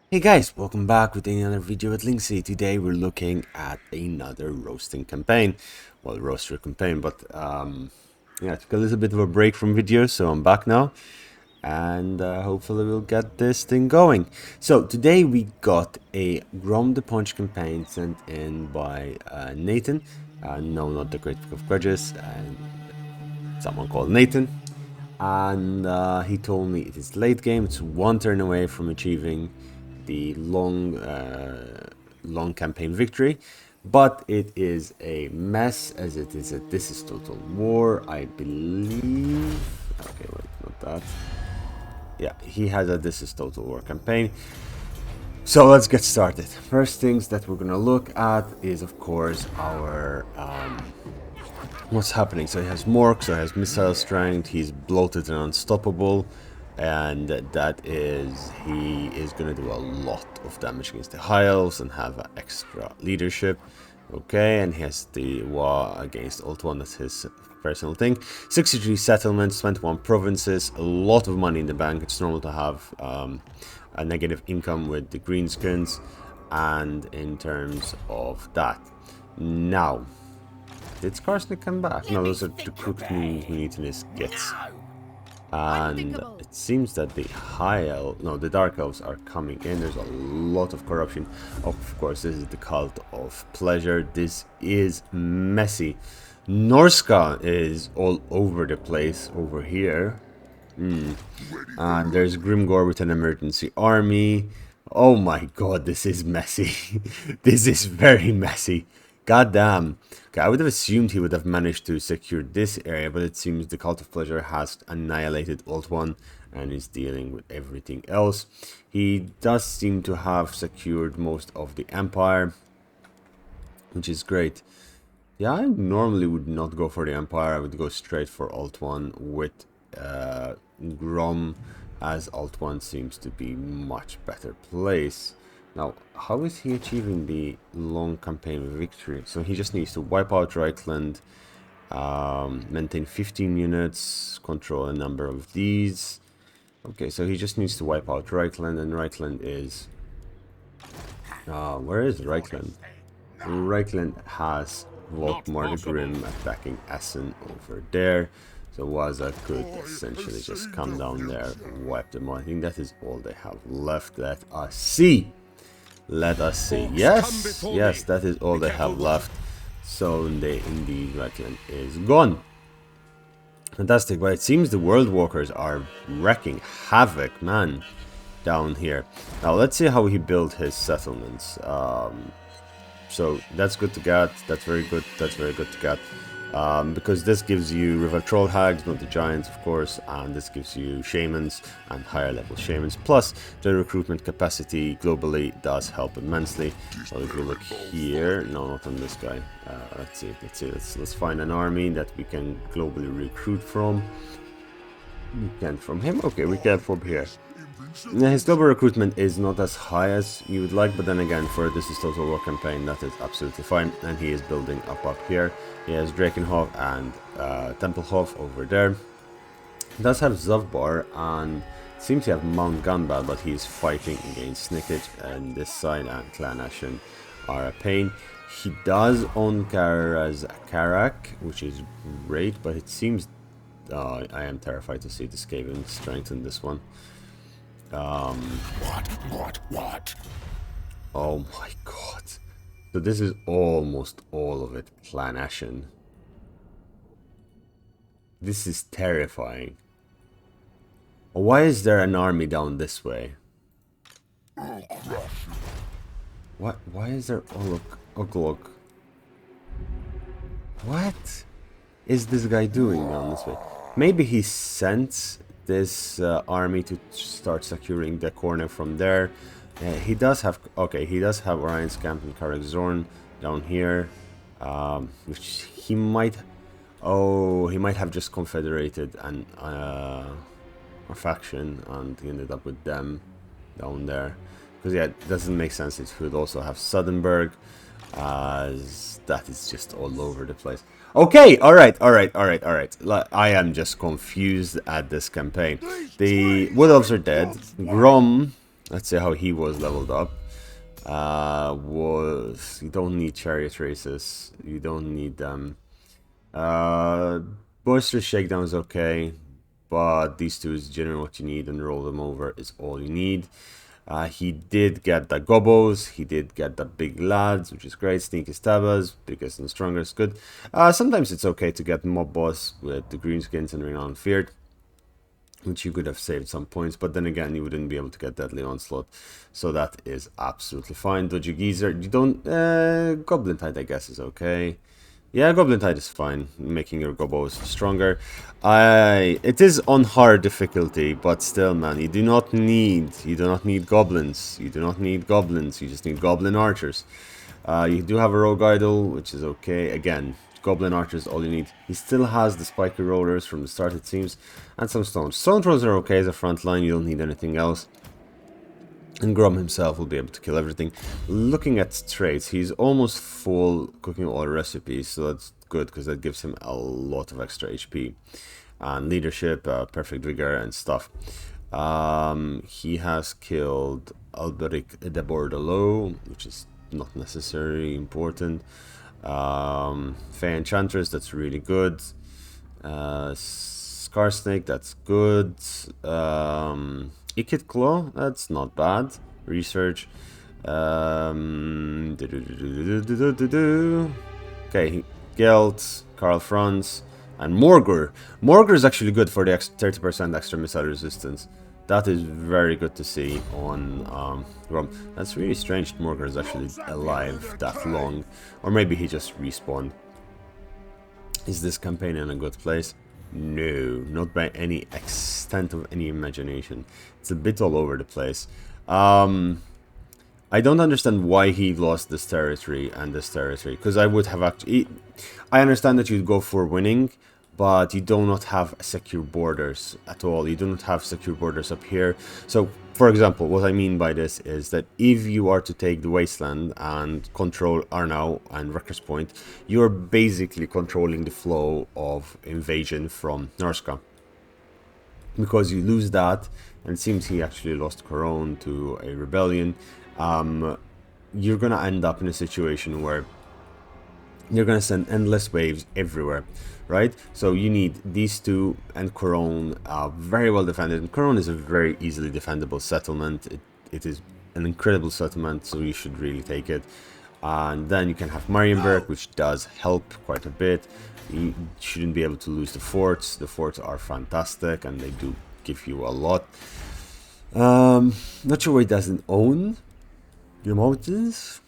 Hey guys, welcome back with another video with Linksy. Today we're looking at another roasting campaign. Well, roaster campaign, but yeah, I took a little bit of a break from videos, so I'm back now. And hopefully we'll get this thing going. So today we got a Grom the Punch campaign sent in by Nathan. No, not the Great Book of Grudges, and someone called Nathan. And he told me it is late game, it's one turn away from achieving the long campaign victory, but it is a mess as it is a This is Total War, I believe. Okay, wait, not that. Yeah, he has a This is Total War campaign. So let's get started. First things that we're gonna look at is, of course, our what's happening. So he has Mork, so he has missile strength, he's bloated and unstoppable, and that is, he is going to do a lot of damage against the high elves and have extra leadership. Okay, and he has the war against Alt 1, that's his personal thing. 63 settlements, 21 provinces, a lot of money in the bank. It's normal to have a negative income with the greenskins, and in terms of that. Now, did Skarsnik come back? No, those are the cooked mutinous gits. And it seems that the the Dark Elves are coming in. There's a lot of corruption. Of course, this is the Cult of Pleasure. This is messy. Norska is all over the place over here. And there's Grimgor with an emergency army. Oh my god, this is messy. This is very messy. God damn. Okay, I would have assumed he would have managed to secure this area, but it seems the Cult of Pleasure has annihilated Alt 1 and is dealing with everything else. He does seem to have secured most of the Empire, which is great. Yeah, I normally would not go for the Empire. I would go straight for Alt 1 with Grom, as Alt 1 seems to be much better place. Now, how is he achieving the long campaign victory? So he just needs to wipe out Reichland, maintain 15 units, control a number of these. Okay, so he just needs to wipe out Reichland, and Reichland is... where is Reichland? Reichland has Volkmar the Grim attacking Essen over there. So Waza could essentially just come down there, wipe them out. I think that is all they have left. Let us see. Let us see. Yes, yes, that is all they have left. So they indeed, Reichland is gone. Fantastic, but it seems the World Walkers are wrecking havoc, man, down here. Now let's see how he built his settlements. So that's good to get. That's very good. That's very good to get. Because this gives you river troll hags, not the giants, of course, and this gives you shamans and higher level shamans. Plus, the recruitment capacity globally does help immensely. So if you look here, no, not on this guy. Let's see. Let's find an army that we can globally recruit from. We can from him. Okay, we can from here. Now, his global recruitment is not as high as you would like, but then again, for This is Total War campaign, that is absolutely fine. And he is building up here. He has Drakenhof and Tempelhof over there. He does have Zovbar and seems to have Mount Gunbad, but he's fighting against Snickage and this side, and Clan Ashen are a pain. He does own Karak, which is great, but it seems I am terrified to see the Skaven strengthen this one. What? Oh my god. So this is almost all of it Clan Ashen. This is terrifying. Why is there an army down this way? What? Why is there Oglog? What is this guy doing down this way? Maybe he sent this army to start securing the corner from there. He does have Orion's camp in Karakzorn down here, which he might have just confederated and a faction and he ended up with them down there, because yeah, it doesn't make sense. It would also have Suddenburg, as that is just all over the place. Okay, alright. I am just confused at this campaign. The Wood Elves are dead. Grom let's say how he was leveled up, was you don't need chariot races, you don't need them. Boisterous Shakedown is okay, but these two is generally what you need, and roll them over is all you need. He did get the gobos, he did get the big lads, which is great. Sneaky stabbers, biggest and strongest, good. Sometimes it's okay to get mob boss with the greenskins and renowned feared, which you could have saved some points, but then again you wouldn't be able to get deadly onslaught, so that is absolutely fine. Dodgy geezer, you don't goblin tide I guess is okay. Yeah, Goblin Tide is fine, making your gobos stronger. It is on hard difficulty, but still, man, you do not need goblins. You do not need goblins. You just need goblin archers. You do have a rogue idol, which is okay. Again, goblin archers, all you need. He still has the spiky rollers from the start, it seems, and some stones. Stone throws are okay as a front line. You don't need anything else. And Grom himself will be able to kill everything. Looking at traits, he's almost full cooking all recipes, so that's good because that gives him a lot of extra HP. And leadership, perfect vigor and stuff. He has killed Alberic de Bordelot, which is not necessarily important. Fey Enchantress, that's really good. Scar Snake, that's good. Ikit Claw, that's not bad. Research. Okay, Gelt, Karl Franz, and Morgur. Morgur is actually good for the 30% extra missile resistance. That is very good to see on Grom. That's really strange. Morgur is actually alive that long. Or maybe he just respawned. Is this campaign in a good place? No, not by any extent of any imagination. It's a bit all over the place. I don't understand why he lost this territory and this territory, because I would have actually... I understand that you'd go for winning, but you do not have secure borders at all. You do not have secure borders up here. So, for example, what I mean by this is that if you are to take the Wasteland and control Arnau and Wrecker's Point, you're basically controlling the flow of invasion from Narska. Because you lose that, and it seems he actually lost Corone to a rebellion, you're going to end up in a situation where you're going to send endless waves everywhere, right? So you need these two, and Corone are very well defended. And Corone is a very easily defendable settlement. It is an incredible settlement, so you should really take it. And then you can have Marienburg, which does help quite a bit. You shouldn't be able to lose the forts. The forts are fantastic, and they do give you a lot. Not sure why he doesn't own the mountains.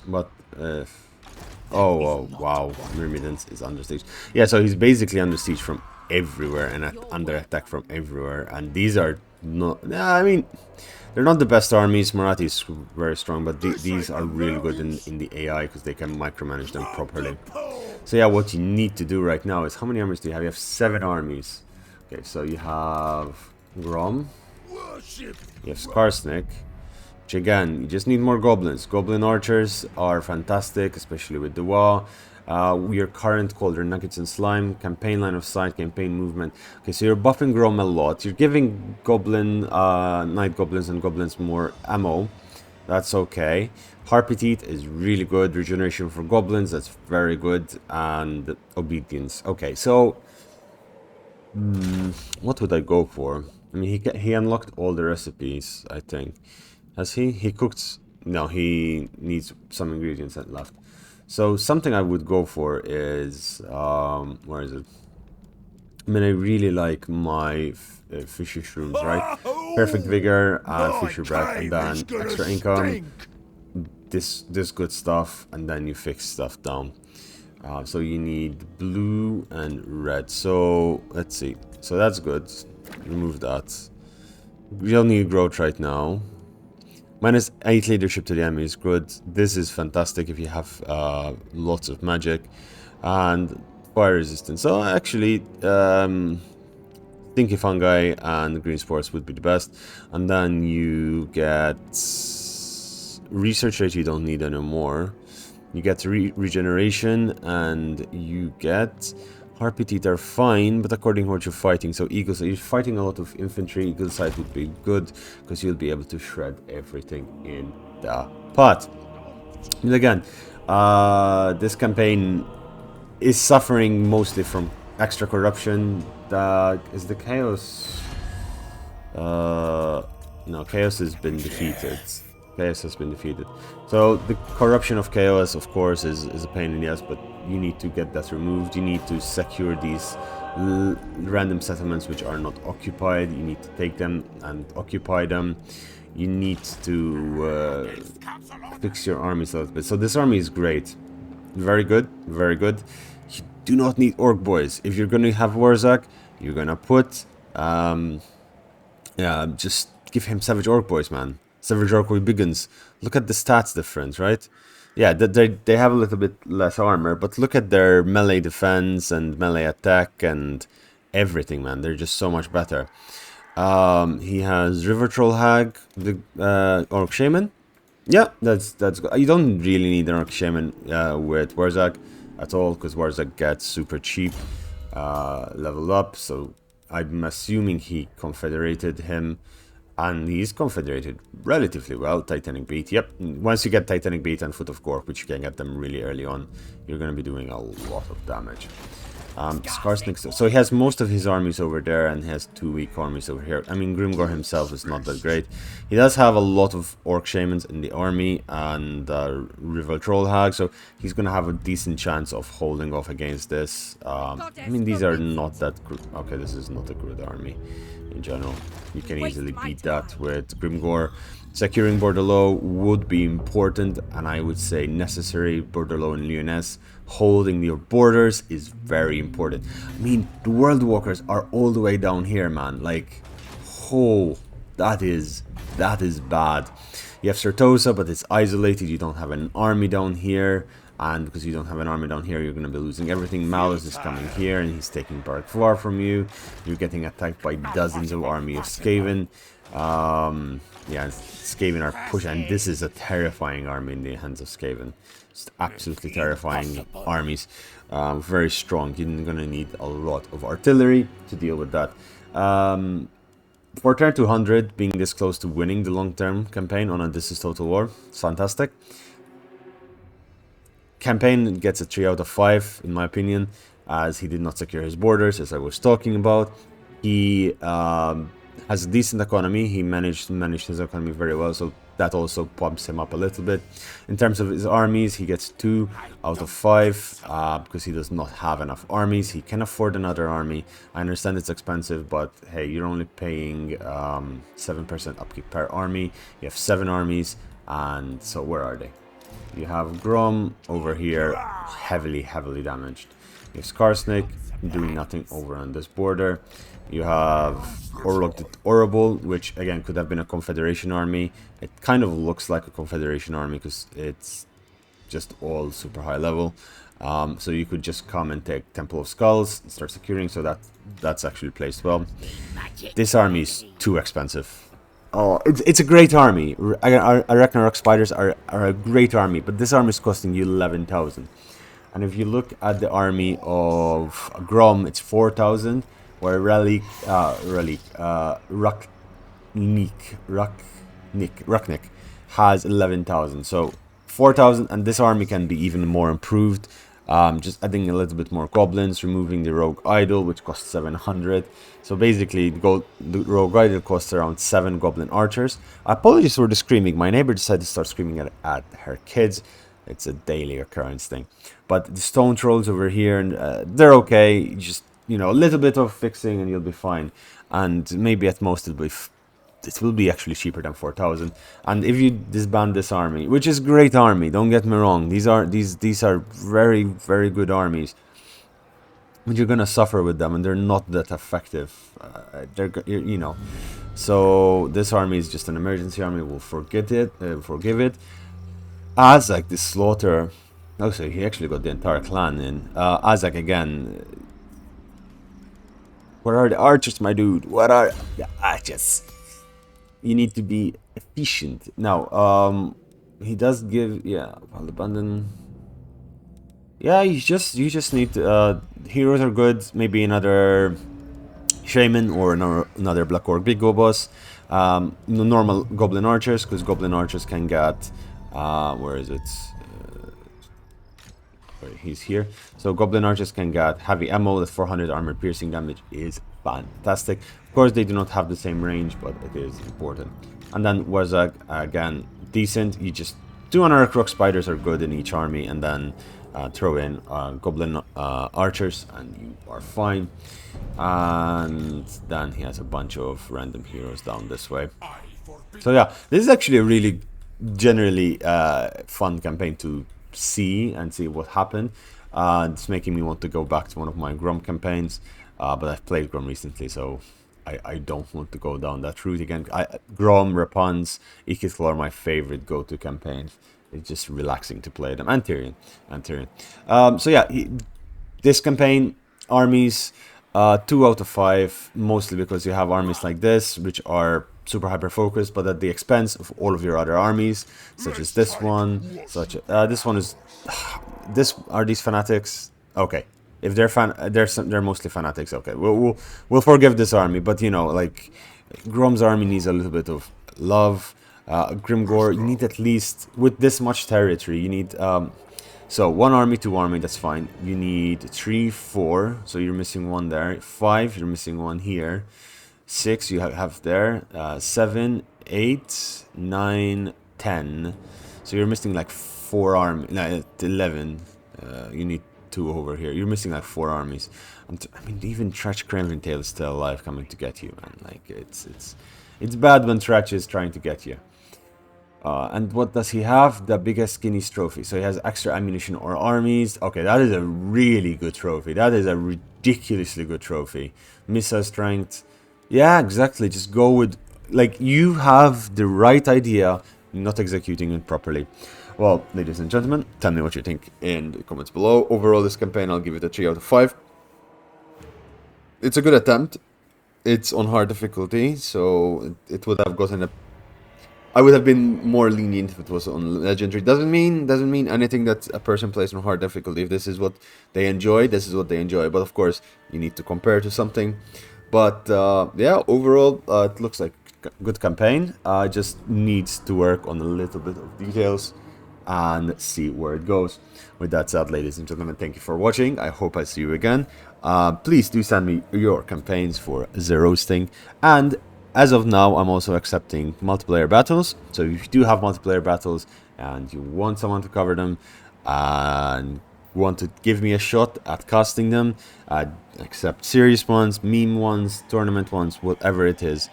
But... Oh, wow, Myrmidons is under siege. Yeah, so he's basically under siege from everywhere and under attack from everywhere. And these are not... I mean, they're not the best armies. Marathi is very strong, but these are really good in the AI because they can micromanage them properly. So yeah, what you need to do right now is... How many armies do you have? You have 7 armies. Okay, so you have Grom. You have Skarsnik. Again, you just need more goblins. Goblin archers are fantastic, especially with the Wa. Your current Cauldron Nuggets and Slime, campaign line of sight, campaign movement. Okay, so you're buffing Grom a lot. You're giving Night Goblins and Goblins more ammo. That's okay. Harpy Teeth is really good. Regeneration for Goblins, that's very good. And Obedience. Okay, so... what would I go for? I mean, he unlocked all the recipes, I think. Has he? He cooked... No, he needs some ingredients that left. So something I would go for is... where is it? I mean, I really like my fishy shrooms, right? Perfect vigor and fisher breath, and then extra income. This good stuff, and then you fix stuff down. So you need blue and red. So let's see. So that's good. Remove that. We don't need growth right now. -8 leadership to the enemy is good. This is fantastic if you have lots of magic and fire resistance. So actually, Stinky Fungi and Green Spores would be the best. And then you get research rate you don't need anymore. You get regeneration, and you get RPT, they're fine, but according to what you're fighting. So Eagle Sight, you're fighting a lot of infantry. Eagle Sight would be good because you'll be able to shred everything in the pot. And again, this campaign is suffering mostly from extra corruption. Is the chaos? No, chaos has been defeated. Chaos has been defeated. So the corruption of chaos, of course, is a pain in the ass, but you need to get that removed. You need to secure these random settlements which are not occupied. You need to take them and occupy them. You need to fix your armies a little bit. So this army is great. Very good, very good. You do not need orc boys. If you're going to have Warzak, you're going to put... yeah, just give him Savage Orc boys, man. Savage Orc with Biggins. Look at the stats difference, right? Yeah, they have a little bit less armor, but look at their melee defense and melee attack and everything, man. They're just so much better. He has River Troll Hag, the Orc Shaman. Yeah, that's good. You don't really need an Orc Shaman with Warzak at all, because Warzak gets super cheap leveled up, so I'm assuming he confederated him, and he's confederated relatively well. Titanic Beat, yep. Once you get Titanic Beat and Foot of Gork, which you can get them really early on, you're going to be doing a lot of damage. Skarsnik, so he has most of his armies over there, and he has 2 weak armies over here. I mean, Grimgor himself is not that great. He does have a lot of Orc Shamans in the army, and River Troll Hag, so he's going to have a decent chance of holding off against this. I mean, these are not that good. Okay, this is not a good army in general. You can easily beat that with Grimgor. Securing Bordelot would be important, and I would say necessary. Bordelot and Lyonesse, holding your borders is very important. I mean, the World Walkers are all the way down here, man. Like, oh, that is bad. You have Certosa, but it's isolated. You don't have an army down here, and because you don't have an army down here, you're going to be losing everything. Malus is coming here, and he's taking Barakvar from you. You're getting attacked by dozens of army of Skaven. Yeah, Skaven are pushing, and this is a terrifying army in the hands of Skaven. Just absolutely terrifying armies. Very strong. You're going to need a lot of artillery to deal with that. For turn 200, being this close to winning the long-term campaign on a This is Total War, it's fantastic. Campaign gets a 3 out of 5, in my opinion, as he did not secure his borders, as I was talking about. He has a decent economy. He managed his economy very well, so that also pumps him up a little bit. In terms of his armies, he gets 2 out of 5 because he does not have enough armies. He can afford another army. I understand it's expensive, but hey, you're only paying 7% upkeep per army. You have 7 armies, and so where are they? You have Grom over here, heavily damaged. You have Skarsnik doing nothing over on this border. You have Orlok the Horrible, which again could have been a Confederation army. It kind of looks like a Confederation army because it's just all super high level. So you could just come and take Temple of Skulls and start securing, so that's actually placed well. This army is too expensive. Oh, it's a great army. Ragnarok Spiders are a great army, but this army is costing you 11,000. And if you look at the army of Grom, it's 4,000. Where Ruknik has 11,000. So 4,000, and this army can be even more improved. Just adding a little bit more goblins, removing the rogue idol, which costs 700. So basically, the rogue idol costs around 7 goblin archers. Apologies for the screaming. My neighbor decided to start screaming at her kids. It's a daily occurrence thing. But the stone trolls over here, and they're okay. Just, you know, a little bit of fixing and you'll be fine. And maybe at most it will be actually cheaper than 4,000. And if you disband this army, which is a great army, don't get me wrong, these are very, very good armies, but you're gonna suffer with them, and they're not that effective. You know, so this army is just an emergency army. We'll forgive it. Azak, the slaughter. Oh, so he actually got the entire clan in. Azak again. Where are the archers, my dude? What are the archers? You need to be efficient. Now, he does give, yeah, I'll abandon. Yeah, you just need heroes are good. Maybe another shaman or another black orc big go boss. Normal goblin archers, because goblin archers can get where is it? He's here. So goblin archers can get heavy ammo with 400 armor piercing damage is fantastic. Of course, they do not have the same range, but it is important. And then Warzag, again, decent. You just 200 croc spiders are good in each army, and then throw in goblin archers, and you are fine. And then he has a bunch of random heroes down this way. So yeah, this is actually a really generally fun campaign to see and see what happened. It's making me want to go back to one of my Grom campaigns, but I've played Grom recently, so I don't want to go down that route again. Grom, Rapans, Ikithla are my favorite go-to campaigns. It's just relaxing to play them. And Tyrion. So yeah, this campaign, armies, 2 out of 5, mostly because you have armies like this, which are super hyper focused, but at the expense of all of your other armies, such as this one, this one is are these fanatics? Okay, if they're mostly fanatics. Okay, we'll forgive this army, but you know, like Grom's army needs a little bit of love. Grimgore, you need at least, with this much territory, you need so 1 army, 2 army, that's fine. You need 3, 4, so you're missing 1 there. 5, you're missing 1 here. 6 you have there, 7, 8, 9, 10. So you're missing like 4 armies, no, 11. You need 2 over here. You're missing like 4 armies. I mean, even Tretch Craventail is still alive, coming to get you, man. Like it's bad when Tretch is trying to get you. And what does he have? The biggest Guinness trophy. So he has extra ammunition or armies. Okay, that is a really good trophy. That is a ridiculously good trophy. Missile strength. Yeah, exactly. Just go with, like, you have the right idea, not executing it properly. Well, ladies and gentlemen, tell me what you think in the comments below. Overall, this campaign, I'll give it a 3 out of 5. It's a good attempt. It's on hard difficulty, so it would have gotten a... I would have been more lenient if it was on legendary. Doesn't mean anything that a person plays on hard difficulty. If this is what they enjoy, this is what they enjoy. But of course, you need to compare to something. But yeah, overall, it looks like a good campaign. Just needs to work on a little bit of details and see where it goes. With that said, ladies and gentlemen, thank you for watching. I hope I see you again. Please do send me your campaigns for the roasting. And as of now, I'm also accepting multiplayer battles. So if you do have multiplayer battles and you want someone to cover them and want to give me a shot at casting them, accept serious ones, meme ones, tournament ones, whatever it is,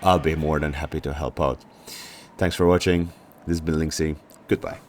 I'll be more than happy to help out. Thanks for watching. This has been Linksy. Goodbye.